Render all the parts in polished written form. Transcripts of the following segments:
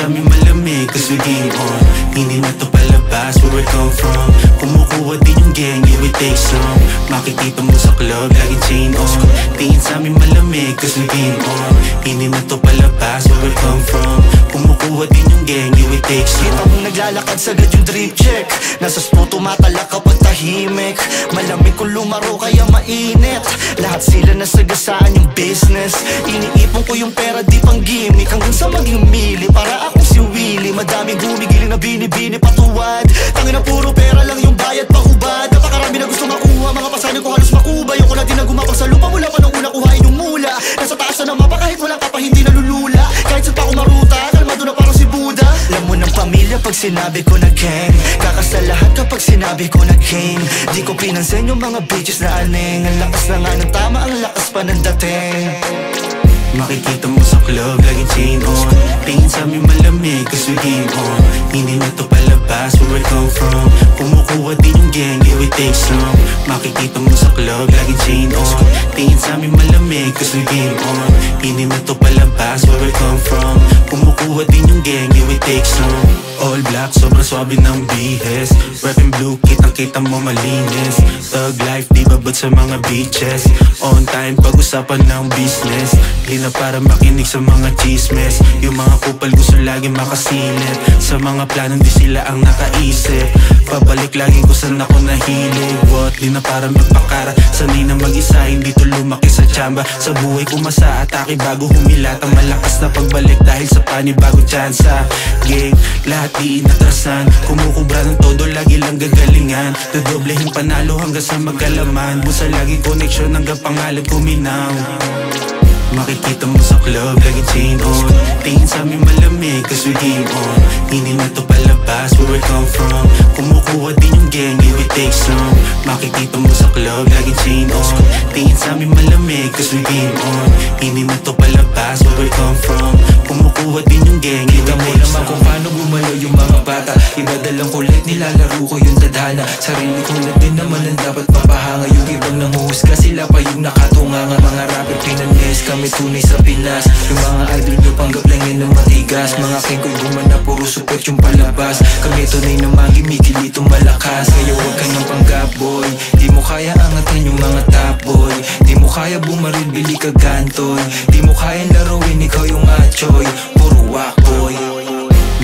sa amin malamig cause we game on. Hindi na to palabas where we come from. Kumukuha din yung gang, yeah we take some. Makikita mo sa club, laging chain on. Tingin sa amin malamig cause we game on. Hindi na to palabas where we come from. Kumukuha din yung gang, yeah we take some. Kita mong naglalakad sagad yung drip check. Nasa spot tumatalak kapag tahimik. Malamig kung lumaro kaya mainit. Lahat sila nasagasaan yung business. Iniipon ko yung pera di pang gimmick. Hanggang sa maging mili para akong si Willie. Madaming gumigiling na binibini patuwad. Tangina puro pera lang yung bayad pahubad. Napakarami na gusto makuha. Mga pasanin ko halos makuba. Yung ko na din na gumapang sa lupa. Mula pa nung una kuhain yung mula. Nasa taas na ng mapa kahit walang kapa hindi nalulula. Kahit saan pa ako maruta kalmado na parang si Buddha. Alam mo ng pamilya pag sinabi ko na gang. Kakasalahan kapag sinabi ko na game. Di ko pinansin yung mga bitches na aneng. Ang lakas na nga ng tama, ang lakas pa ng dating. Makikita mo sa club, laging chain on. Tingin sa amin malamig cause we game on. Hindi na to palabas where we come from. Kumukuha din yung gang, yeah we take some. Makikita mo sa club, laging chain on. Tingin sa amin malamig cause we game on. Hindi na to palabas where we come from. Kumukuha din yung gang, yeah we take some. All black, sobrang swabe ng bihes. Reppin' blue, kitang-kita mo malinis. Thug life, di babad sa mga beaches. On time, pag-usapan ng business. Di na para makinig sa mga chismes. Yung mga kupal gusto lagi makasilip. Sa mga planong di sila ang nakaisip. Pabalik lagi kung saan ako nahilig. What? Di na para magpakara. Sanay na mag-isa, hindi to lumaki sa tsamba. Sa buhay kumasa, atake bago humilat. Ang malakas na pagbalik dahil sa panibagong tsansa. Game, lahat di inatrasan. Kumukubra ng todo, lagi lang gagalingan. Dodoblehin panalo hanggang sa magkalaman. Busa lagi connection hanggang pangalan kuminaw. Makikita mo sa club, laging chain on. Tingin sa amin malamig cause we game on. Hindi na to palabas where we come from. Kumukuha din yung gang, yeah we take some. Makikita mo sa club, laging chain on. Tingin sa amin malamig cause we game on. Hindi na to palabas where we come from. Kumukuha din yung gang, yeah we take some. Kita mo naman kung paano gumalaw yung mga bata. Iba dalang kulit, nilalaro ko yung tadhana. Sarili kulit din naman ang dapat mapahanga. Yung ibang nanguhusga, sila pa yung nakatunganga. Mga rapper pinanes, kami tunay sa Pinas. Yung mga idol nyo panggap lang yun ng matigas. Mga king ko'y gumana, puro support yung palabas. Kami tunay na magimikilitong malakas. Ngayon huwag ka ng panggap boy. Di mo kaya angatan yung mga top boy. Di mo kaya bumaril, bili ka gantoy. Di mo kaya laruin, ikaw yung machoy. Puro wak boy.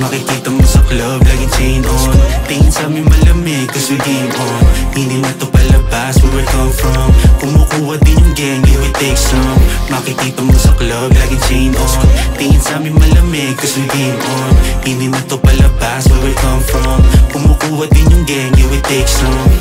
Makikita mo sa club, laging chain on. Tingin sa amin malamig cause we game on. Hindi na to palabas where we come from. Kumukuha din yung gang, yeah we take some. Makikita mo sa club, laging chain on. Tingin sa amin malamig cause we game on. Hindi na to palabas where we come from. Kumukuha din yung gang, yeah we take some.